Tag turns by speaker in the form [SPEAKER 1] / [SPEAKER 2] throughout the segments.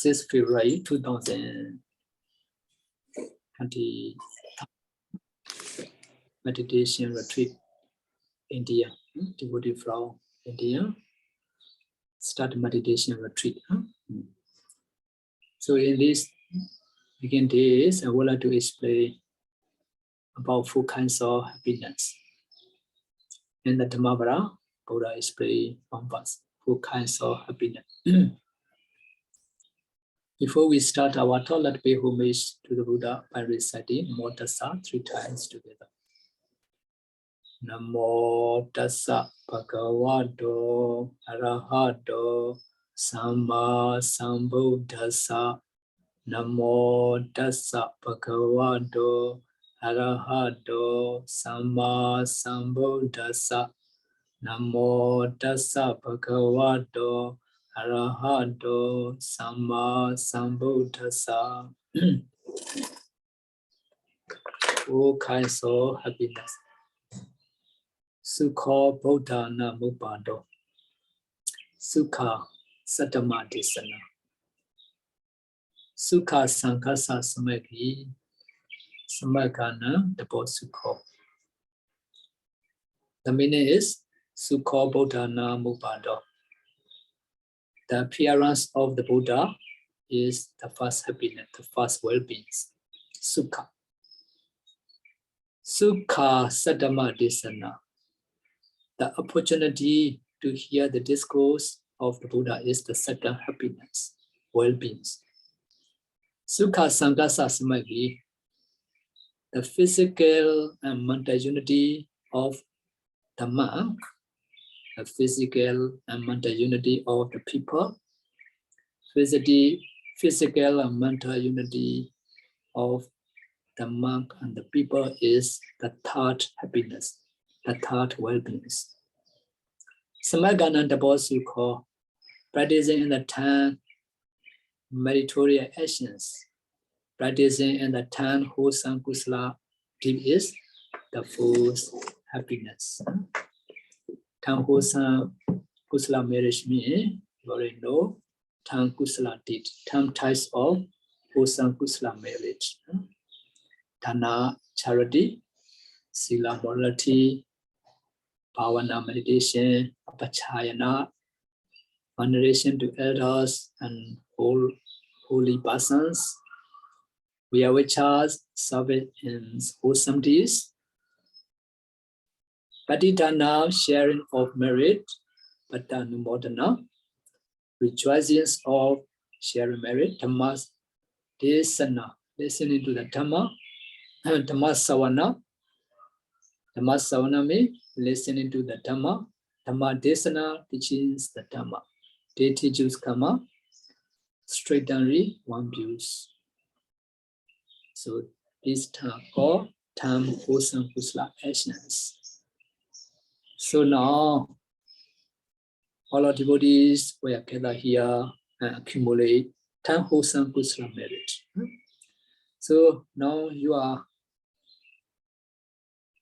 [SPEAKER 1] 6 February 2020 meditation retreat, India. Devotee from India start meditation retreat. So in this begin days, I would like to explain about 4 kinds of happiness. In the Dhamma Buddha explained 1 verse, 4 kinds of happiness. Before we start our talk, let's pay homage to the Buddha by reciting Namo Tassa 3 times together. Namo Tassa Bhagavato Arahato Samma Sambuddhassa. Namo Tassa Bhagavato Arahato Samma Sambuddhassa. Namo Tassa Bhagavato Arahato Samma Sambuddhassa. 4 kinds of happiness. Sukha Buddha Namupado. Sukha Satama Desana. Sukha Sankasa Samagi. Samagana Dabo Sukho. The meaning is Sukha Buddha Namupado. The appearance of the Buddha is the first happiness, the first well-being. Sukha. Sukha Sadama Desana. The opportunity to hear the discourse of the Buddha is the second happiness, well-being. Sukha Sankasa Samagi. The physical and mental unity of Dhamma, the physical and mental unity of the people, physical and mental unity of the monk and the people is the third happiness, the third well-being. Samagana Dabosukho, practicing in the 10 meritorious actions, practicing in the 10 wholesome kusala deeds is the fourth happiness. 10 wholesome kusala marriage means, you already know, 10 kusala deed, 10 types of wholesome kusala marriage. Dana, charity, sila, morality, bhavana, meditation, apachayana, veneration to elders and holy persons, vyavachas, service in wholesome deeds, patidana, sharing of merit, patanumodana, rejoicings of sharing merit, dhamma desana, listening to the dhamma, dhamma savana means listening to the dhamma, dhamma desana teaches the dhamma, they teaches karma, straight downly one views. So these term or term wholesome kusala actions. So now all our devotees we are gathered here and accumulate 10 wholesome kusala merit. So now you are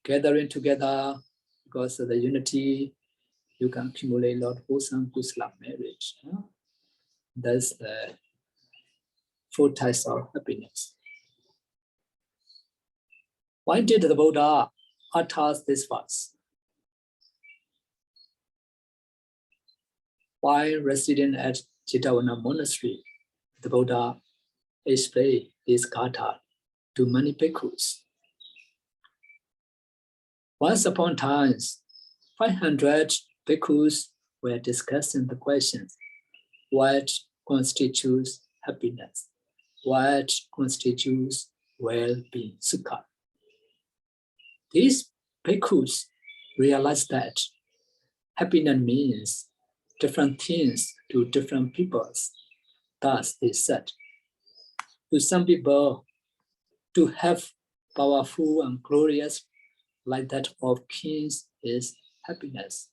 [SPEAKER 1] gathering together because of the unity, you can accumulate a lot of wholesome kusala merit. That's the 4 types of happiness. Why did the Buddha utter this verse? While residing at Jetavana monastery, the Buddha explained this gatha to many bhikkhus. Once upon a time, 500 bhikkhus were discussing the questions: what constitutes happiness? What constitutes well-being, sukha? These bhikkhus realized that happiness means different things to different peoples. Thus, they said, to some people, to have powerful and glorious like that of kings is happiness.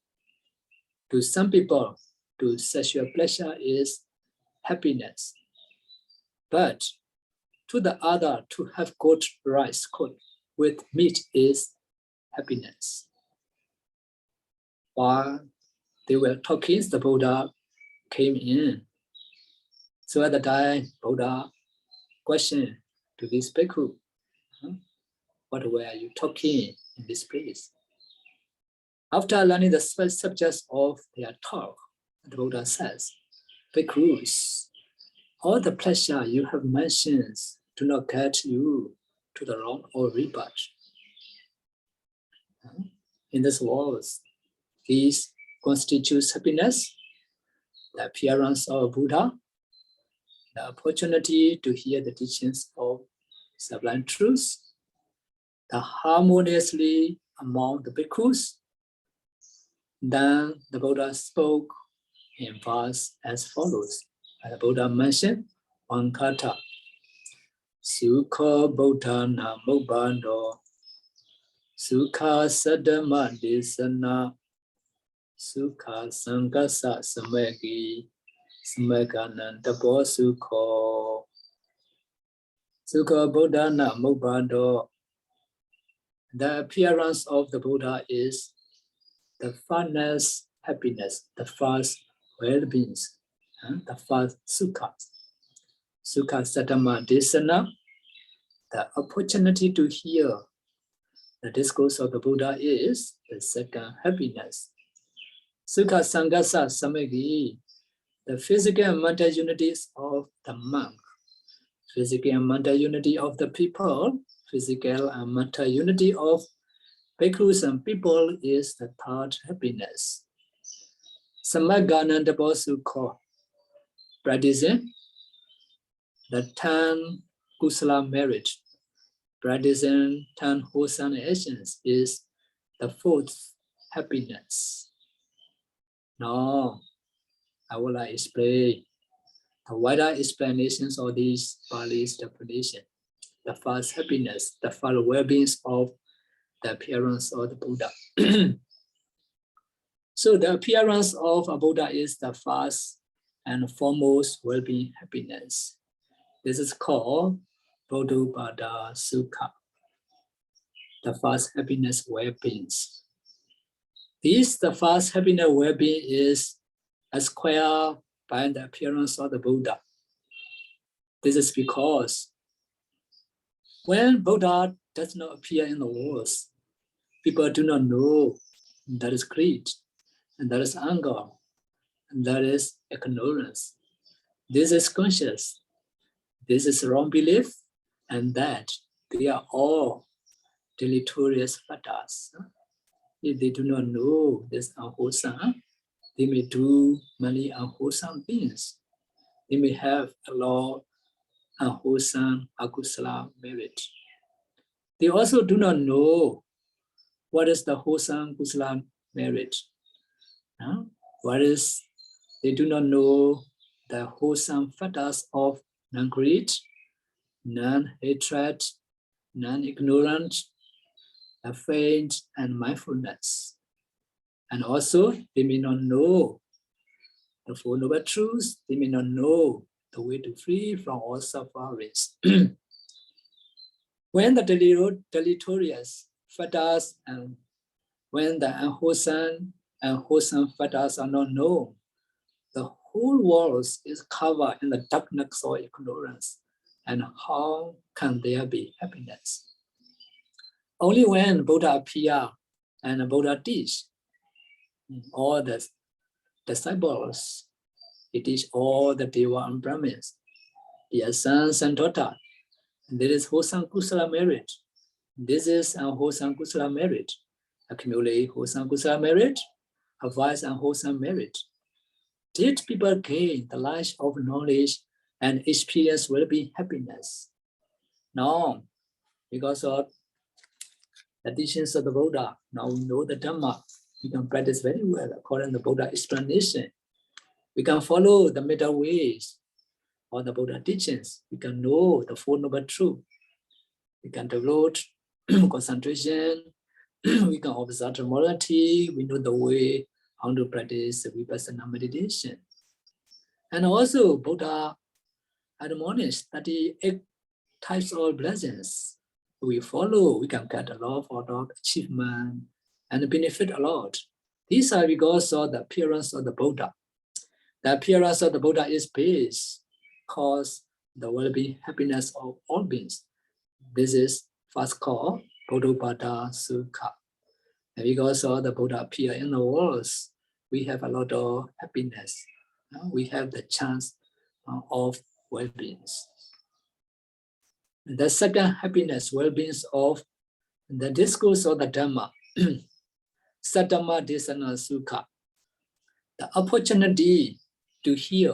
[SPEAKER 1] To some people, to sexual pleasure is happiness. But to the other, to have good rice cooked with meat is happiness. While they were talking, the Buddha came in. So at the time, Buddha questioned to this bhikkhu, what were you talking in this place? After learning the subjects of their talk, the Buddha says, bhikkhus, all the pleasure you have mentioned do not get you to the wrong or rebut. In this world, these constitutes happiness, the appearance of Buddha, the opportunity to hear the teachings of sublime truth, the harmoniously among the bhikkhus. Then the Buddha spoke in verse as follows. The Buddha mentioned one kata, Sukha Bodhana Mobando, Sukha Sadama Desana, Sukha Sangasa Samagi, Samagananda Sukho. Sukha Bodhana Mobando. The appearance of the Buddha is the fullness, happiness, the first well-being, the first sukha. Sukha Sadama Desana, the opportunity to hear the discourse of the Buddha is the second happiness. Sukha Sangasa Samagi, the physical and mental unities of the monk, physical and mental unity of the people, physical and mental unity of bhikkhus and people is the third happiness. Samagananda Sukho, practicing the 10 kusala merit, practicing 10 wholesome actions is the fourth happiness. Now, I will explain the wider explanations of these Pali's definition. The first happiness, the first well-being of the appearance of the Buddha. So the appearance of a Buddha is the first and foremost well-being happiness. This is called Bodhibhata Sukha, the first happiness well-being. The first happiness well-being is acquired by the appearance of the Buddha. This is because when Buddha does not appear in the world, people do not know that is greed, and that is anger, and that is ignorance. This is conscious. This is wrong belief, and that they are all deleterious factors. If they do not know this unwholesome, they may do many unwholesome things. They may have a lot of unwholesome akusala merit. They also do not know what is the wholesome kusala merit. They do not know the wholesome factors of non-greed, non-hatred, non-ignorance, faith, and mindfulness. And also, they may not know the Four Noble Truths. They may not know the way to free from all sufferings. When the deleterious factors and when the unwholesome and wholesome factors are not known, the whole world is covered in the darkness of ignorance. And how can there be happiness? Only when Buddha appears and Buddha teach all the disciples, he teach all the Deva and Brahmins, their sons and daughters. There is wholesome kusala merit. This is unwholesome kusala merit. Accumulate wholesome kusala merit, advise unwholesome merit. Did people gain the light of knowledge and experience well-being happiness? No, because of the teachings of the Buddha. Now we know the Dhamma. We can practice very well according to the Buddha explanation. We can follow the middle ways or the Buddha teachings. We can know the Four Noble Truths. We can develop concentration. We can observe the morality. We know the way how to practice vipassana meditation. And also Buddha admonished 38 types of blessings. We follow, we can get a lot of achievement and benefit a lot. These are because of the appearance of the Buddha. The appearance of the Buddha is based cause the well-being, happiness of all beings. This is first called Bodhibhata Sukha. And because all the Buddha appear in the world, we have a lot of happiness. We have the chance of well-being. The second happiness, well-being of the discourse of the Dhamma, Saddhamma Desana Sukha. The opportunity to hear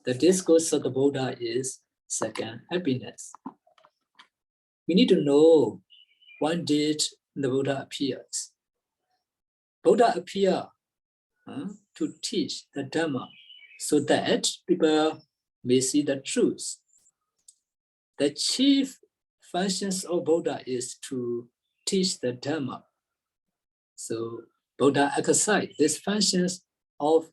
[SPEAKER 1] the discourse of the Buddha is second happiness. We need to know when did the Buddha appears. Buddha appear to teach the Dhamma so that people may see the truth. The chief functions of Buddha is to teach the Dhamma. So Buddha exercised these functions of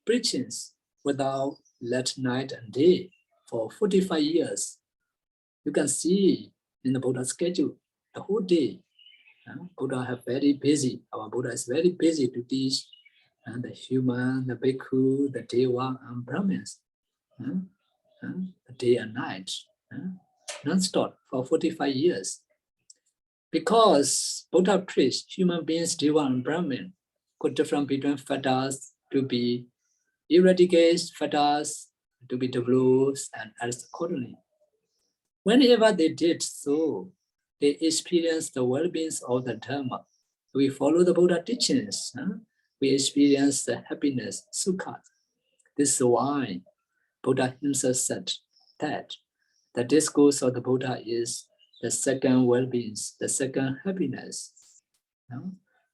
[SPEAKER 1] preachings without let night and day for 45 years. You can see in the Buddha schedule the whole day. Buddha have very busy. Our Buddha is very busy to teach the human, the bhikkhu, the deva, and Brahmins, day and night, non-stop for 45 years. Because Buddha preached human beings, deva, and Brahmin could different between fetters to be eradicated, fetters to be developed, and else accordingly. Whenever they did so, they experienced the well-being of the Dhamma. We follow the Buddha teachings. We experience the happiness, sukha. This is why Buddha himself said that the discourse of the Buddha is the second well-being, the second happiness.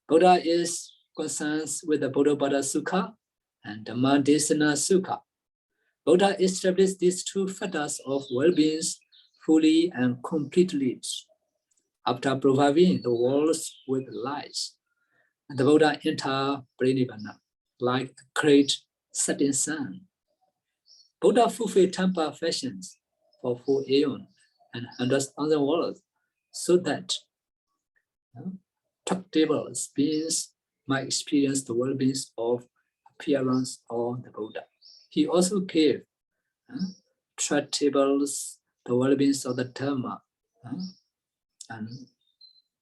[SPEAKER 1] Buddha is concerned with the Bodhibhata Sukha and Dhamma Desana Sukha. Buddha established these two factors of well-being fully and completely. After providing the world with light, the Buddha entered Parinibbana like a great setting sun. Buddha fulfilled temple fashions for 4 aeons and 100,000 worlds so that tractable beings might experience the well-being of appearance of the Buddha. He also gave tractables the well-being of the Dhamma and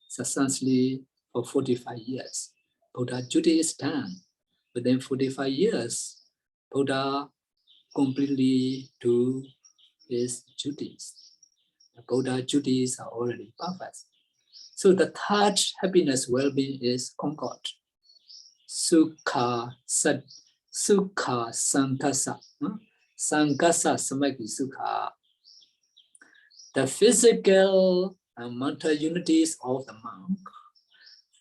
[SPEAKER 1] substantially for 45 years. Buddha duty is done. Within 45 years, Buddha completely do his duties. The Buddha duties are already perfect. So the third happiness well-being is concord. Sukha Sankasa. Sankasa Samaki Sukha. The physical and mental unities of the monk,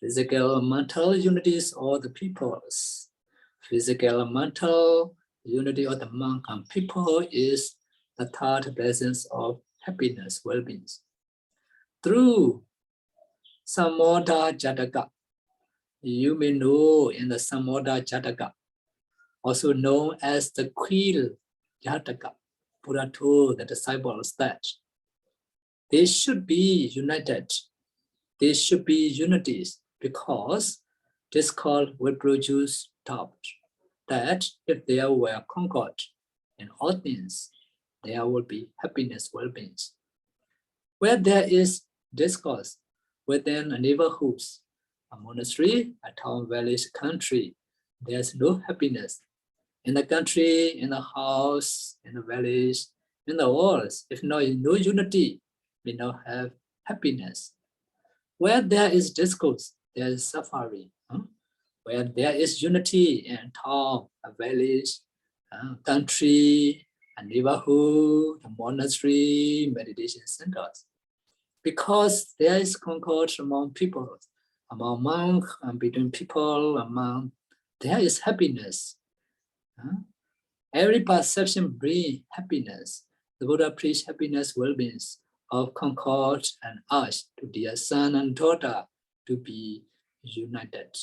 [SPEAKER 1] physical and mental unities of the peoples, physical and mental unity of the monk and people is the third blessings of happiness, well-being. Through Samoda Jataka, you may know in the Samoda Jataka, also known as the Quill Jataka, Buddha told the disciples that they should be united. They should be unities because discord will produce doubt. That if there were concord in all things, there will be happiness, well-being. Where there is discourse within a neighborhood, a monastery, a town, village, country, there's no happiness. In the country, in the house, in the village, in the world, if no unity, we don't have happiness. Where there is discourse, there is suffering. Where there is unity in town, a village, country, a neighborhood, a monastery, meditation centers. Because there is concord among people, among monks, and between people, there is happiness. Every perception brings happiness. The Buddha preached happiness, well-being of concord and urged to their son and daughter to be united,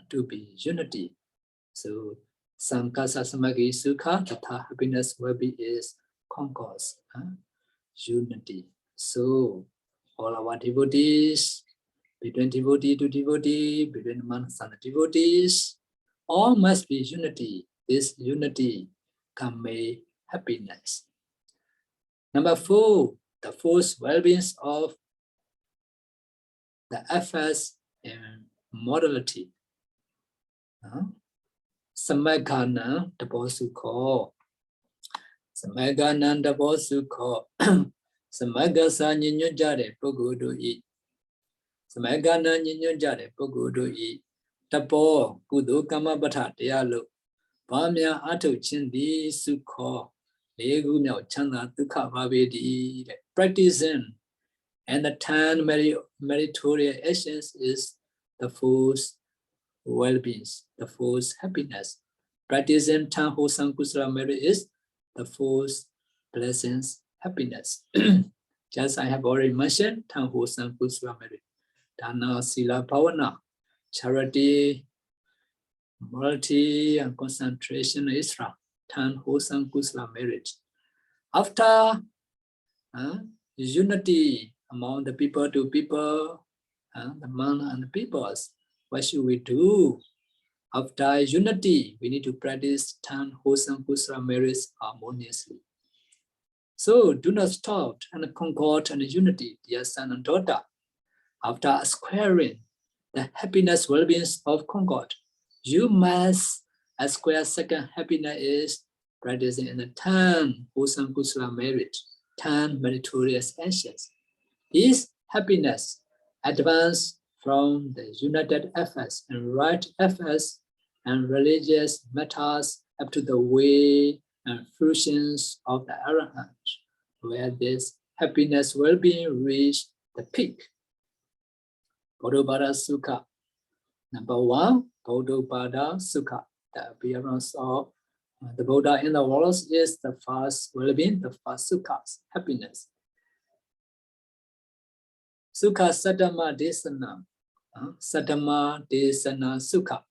[SPEAKER 1] to be unity. So, Sankasa Samagi Sukha, the third happiness, well-being is concord, unity. So, all our devotees, between devotee to devotee, between monks and devotees, all must be unity. This unity can make happiness. Number 4, the force well-being of the efforts in modality. Samagana Dabosukho. Samagana Dabosukho. Samagasa Ninyujare Pogudu E. Samagana Ninyujare Pogudu E. Tapo Kudu Kama Bata Dialo. Pamya Atu Chindi Sukho. Legu Myo Changa Duka Vavedi. Practicing and the 10 meritorious actions is the force well-being, the force happiness. Practicing 10 wholesome kusala merit is the force blessings, happiness. Just I have already mentioned 10 wholesome kusala merit. Dana, sila, bhavana, charity, morality, and concentration, etc. 10 wholesome kusala merit. After unity among the people to people, among and the peoples, what should we do? After unity, we need to practice 10 wholesome kusala merits harmoniously. So do not stop and concord and unity, dear son and daughter. After acquiring the happiness well-being of concord, you must acquire second happiness is practicing in the 10 wholesome kusala merit, 10 meritorious actions. This happiness advances from the united efforts and right efforts and religious matters up to the way and fruitions of the arahant, where this happiness will be reached the peak. Bodhibhara Sukha. Number 1, Bodhibhara Sukha. The appearance of the Buddha in the world is the first well-being, the first sukhas, happiness. Sukha Saddhamma Desana. Saddhamma Desana Sukha.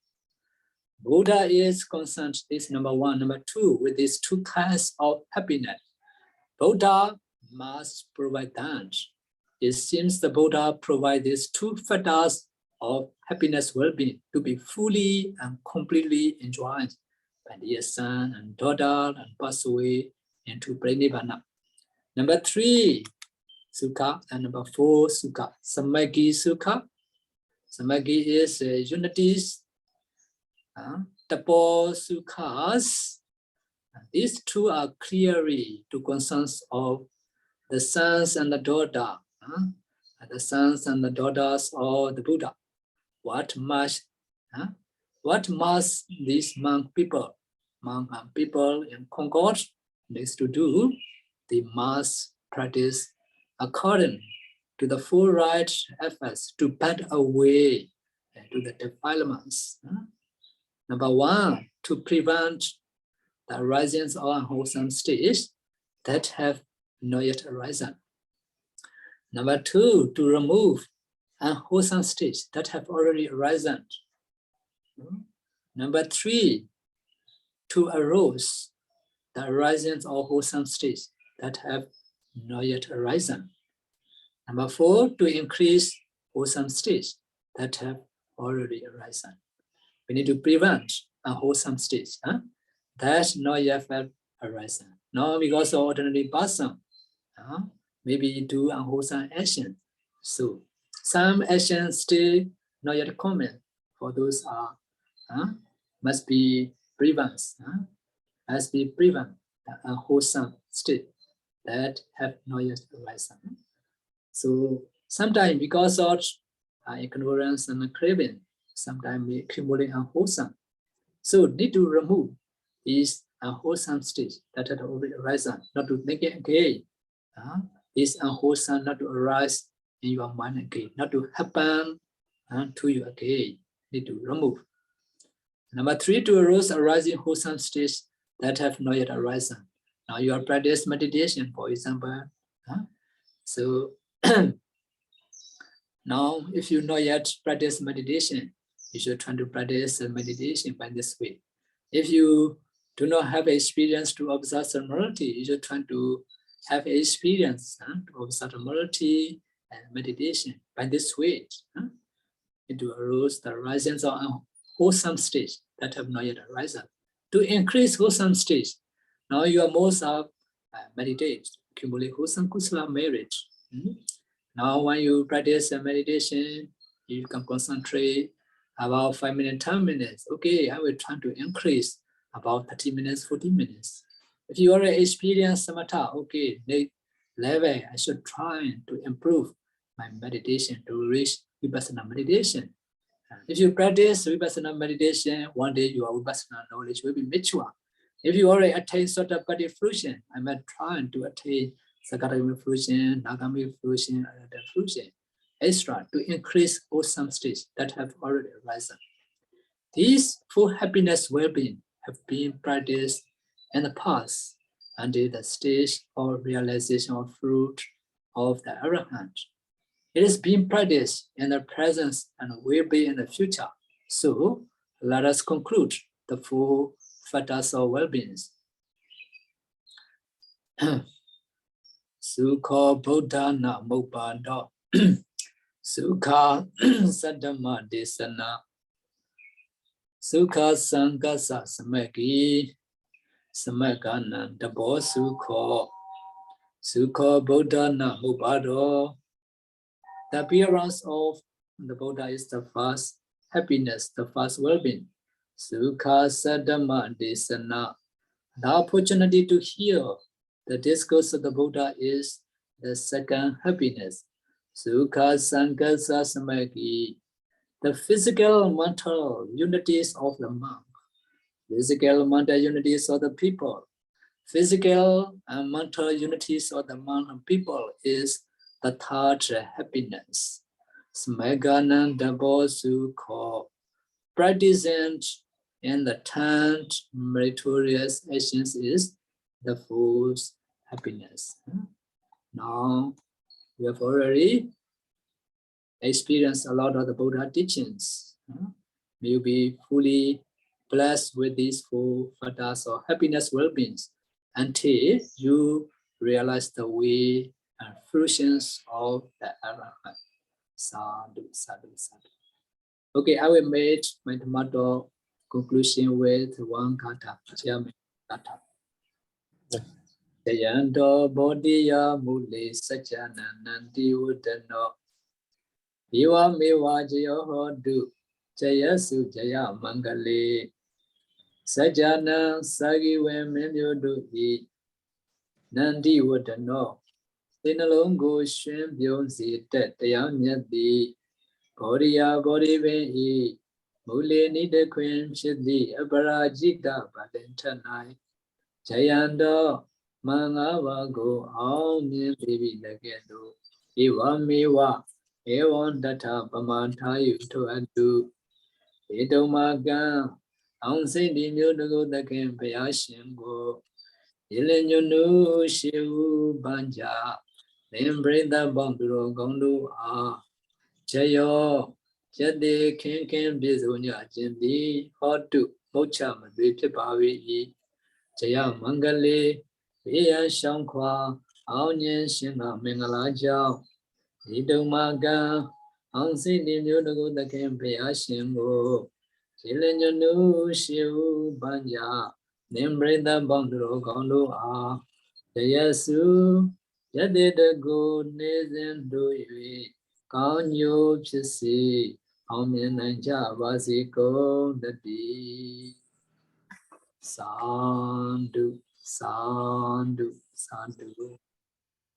[SPEAKER 1] Buddha is concerned, is number 1. Number 2, with these 2 kinds of happiness. Buddha must provide that. It seems the Buddha provides these 2 factors of happiness well-being to be fully and completely enjoyed by the son and daughter and pass away into Pranibhana. Number 3, Sukha, and number 4, Sukha. Samagi Sukha. Samagi is unities. Tapo Sukhas. These 2 are clearly to concerns of the sons and the daughter. The sons and the daughters of the Buddha. What must these monk people in Concord needs to do? They must practice according to the 4 right efforts to put away to the defilements. Number 1, to prevent the arisings of unwholesome states that have not yet arisen. Number 2, to remove unwholesome states that have already arisen. Number 3, to arouse the arisings of wholesome states that have not yet arisen. Number 4, to increase wholesome states that have already arisen. We need to prevent unwholesome states that not yet have arisen. Now, because of ordinary person, maybe do unwholesome action. So some actions still not yet common. For those must be prevented. Must be prevent the unwholesome state that have not yet arisen. So sometimes because of ignorance and craving, sometimes we accumulate unwholesome. So need to remove these unwholesome states that have already arisen, not to make it again. This unwholesome not to arise in your mind again, not to happen to you again. Need to remove. Number 3, to arouse arising wholesome states that have not yet arisen. Now you are practice meditation, for example. So now if you not yet practice meditation, you should try to practice meditation by this way. If you do not have experience to observe morality, you should try to have experience to observe morality and meditation by this way. To arouse the arisings of wholesome states that have not yet arisen. To increase wholesome states, now you are most of meditate. accumulate wholesome kusala merit. Now, when you practice meditation, you can concentrate about 5 minutes, 10 minutes. Okay, I will try to increase about 30 minutes, 40 minutes. If you already experience samatha, okay, next level, I should try to improve my meditation to reach vipassana meditation. If you practice vipassana meditation, one day your vipassana knowledge will be mature. If you already attain Sotapaddi fruition, I might try to attain Sakadagami fruition, Nagami fruition, and fruition, extra to increase awesome states that have already arisen. These full happiness well-being have been practiced in the past until the stage of realization of fruit of the Arahant. It is being practiced in the present and will be in the future. So let us conclude the four factors of well-beings. Sukha Buddha na Mupado Sukha Saddhamma Desana Sukha Sangasa Samaki Samakana Dabo Sukha Buddha na Mupado. The appearance of the Buddha is the first happiness, the first well-being. Sukha Saddhamma Desana. The opportunity to hear the discourse of the Buddha is the second happiness. Sukha Sangasa Samaki. The physical and mental unities of the monk. Physical and mental unities of the people. Physical and mental unities of the monk and people is the third happiness. Smagananda Sukha. Practicing in the 10th meritorious actions is the fourth happiness. Now, we have already experienced a lot of the Buddha teachings. May you be fully blessed with these four factors of happiness well-beings until you realize the way and fruitions of the Arahant. Sadhu, sadhu, sadhu. Okay, I will make my tomato conclusion with one kata. Sayadaw Mule Sajananandi Udano Iwa Miwa Jaya Hodu Jaya Sujaya Mangale Sajana Sagiwe Menyodu Nandi Udano Sinalongo Shem Byonsi Tetayam Yadi Boriya Boribe Mule Nida Queen Shidi Abarajita Badentanai Jayanda Mangavago Aumya Devi Nagendo Iwa Miwa Ewan Data Pamantayu to Adu Edomaga Aunse Dimugo the Campayashingo Ilenyunu Shivu Banja then bring the Bamburo Gondo Jayo Jade Ken Bizunya Jindi Hotu Mocha Madrid Bavi Jaya Mangale Via Shankwa Aunyan Shima Mingala Jao Idomaga Ansi Nimugo the Campea Shimbo Chilenyanu Shiu Banya Nimbre the Bandro Gondo Jaya Su Jade the good Nizen do you Kanyo Chisi Aumyan and Javasiko the D. Sadhu, sadhu, sadhu.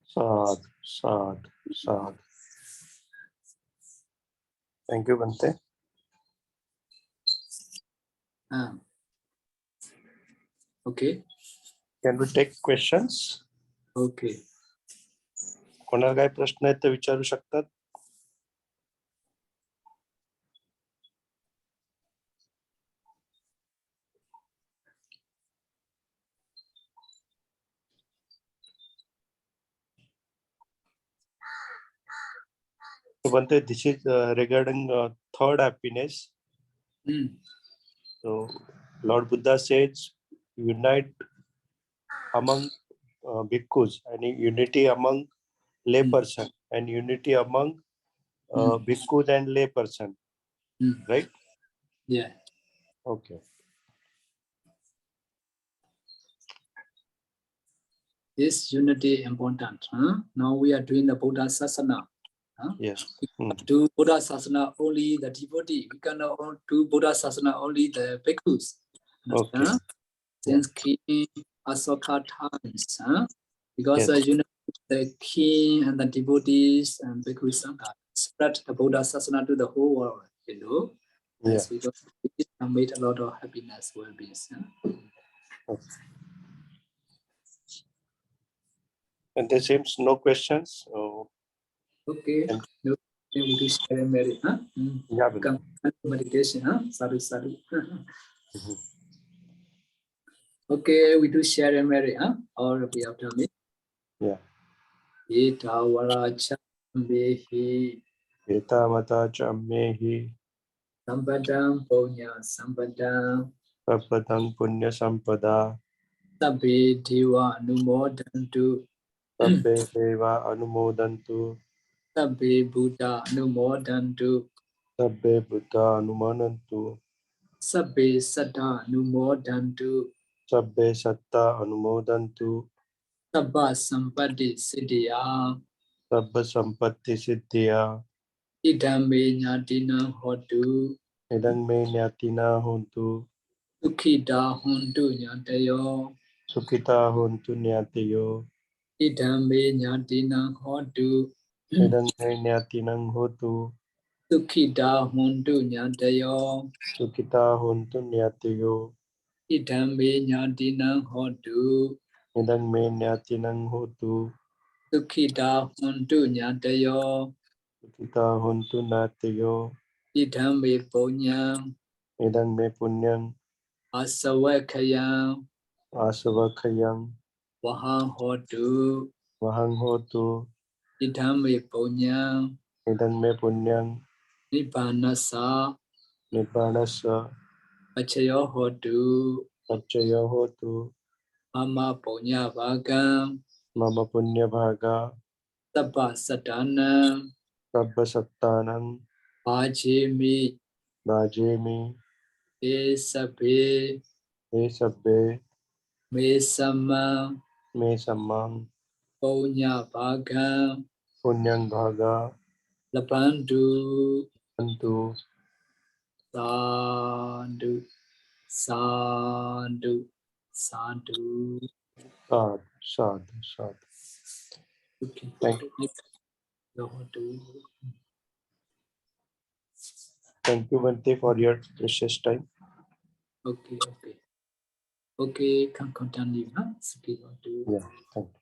[SPEAKER 2] Sadhu, sadhu, sadhu. Thank you, Bante.
[SPEAKER 1] Okay.
[SPEAKER 2] Can we take questions?
[SPEAKER 1] Okay.
[SPEAKER 2] कोणाला काही प्रश्न आहेत ते विचारू शकतात. So, Bante, this is regarding third happiness. So, Lord Buddha says, unite among bhikkhus, and unity among lay person, and unity among bhikkhus and lay person, right?
[SPEAKER 1] Yeah.
[SPEAKER 2] Okay.
[SPEAKER 1] Is unity important? Huh? Now we are doing the Buddha Sasana. Huh?
[SPEAKER 2] Yes.
[SPEAKER 1] We cannot do Buddha Sasana only the devotee. We cannot do Buddha Sasana only the bhikkhus.
[SPEAKER 2] Okay.
[SPEAKER 1] Huh? Since King Asoka times, huh? Because
[SPEAKER 2] Yes.
[SPEAKER 1] the king and the devotees and bhikkhu sangha spread the Buddha Sasana to the whole world. You know,
[SPEAKER 2] Yeah.
[SPEAKER 1] that's because it made a lot of happiness, well-being. Huh?
[SPEAKER 2] Okay. And there seems no questions.
[SPEAKER 1] Okay.
[SPEAKER 2] And
[SPEAKER 1] No, we do share and marry, huh?
[SPEAKER 2] yeah,
[SPEAKER 1] Come meditation, huh? Sadhu, sadhu. Okay, we do share and marry, huh? All of you have done it.
[SPEAKER 2] yeah.
[SPEAKER 1] Ita waracha behi
[SPEAKER 2] Etavata chammehi
[SPEAKER 1] sampadam punya sampadam
[SPEAKER 2] papadang punya sampada
[SPEAKER 1] sabbe deva anumodantu
[SPEAKER 2] sabbe deva anumodantu
[SPEAKER 1] sabbe buddha anumodantu
[SPEAKER 2] sabbe buddha anumanantu
[SPEAKER 1] sabbe saddha anumodantu
[SPEAKER 2] sabbe satta anumodantu
[SPEAKER 1] sabba sampatti siddhya
[SPEAKER 2] sabba sampatti siddhya
[SPEAKER 1] idambe nyatina hotu
[SPEAKER 2] idang me nyatina hontu
[SPEAKER 1] Sukhita hontu nyatayo
[SPEAKER 2] sukhita hontu nyatiyo
[SPEAKER 1] idambe nyatina hotu
[SPEAKER 2] idang me nyatinang hotu
[SPEAKER 1] Sukhita hontu nyatayo
[SPEAKER 2] sukhita hontu nyatiyo
[SPEAKER 1] idambe nyatina hotu
[SPEAKER 2] idang me nyatinang hotu
[SPEAKER 1] Sukhita hontu nyatayo
[SPEAKER 2] sukhita hontu nyatiyo
[SPEAKER 1] idambe punyam
[SPEAKER 2] idang me punyang
[SPEAKER 1] asavakayam
[SPEAKER 2] asavakhayang
[SPEAKER 1] vahang hotu
[SPEAKER 2] vahang hotu
[SPEAKER 1] idambe punyam
[SPEAKER 2] idang me punyang
[SPEAKER 1] nibbanasa
[SPEAKER 2] nibbanasa
[SPEAKER 1] pachayo hotu
[SPEAKER 2] pacchayo hotu
[SPEAKER 1] mama punya bhagam
[SPEAKER 2] mama punya bhaga
[SPEAKER 1] sabba sadanam
[SPEAKER 2] sabba sattanang
[SPEAKER 1] bhajemi
[SPEAKER 2] bhajemi
[SPEAKER 1] esabe
[SPEAKER 2] he sabbe
[SPEAKER 1] me sama
[SPEAKER 2] me sammang
[SPEAKER 1] punya bhagam
[SPEAKER 2] punyang bhaga
[SPEAKER 1] labandu
[SPEAKER 2] antu
[SPEAKER 1] sadhu sadhu sadhu
[SPEAKER 2] sadhu sadhu.
[SPEAKER 1] okay
[SPEAKER 2] Thank you Bante for your precious time.
[SPEAKER 1] okay can continue, huh?
[SPEAKER 2] Yeah, thank you.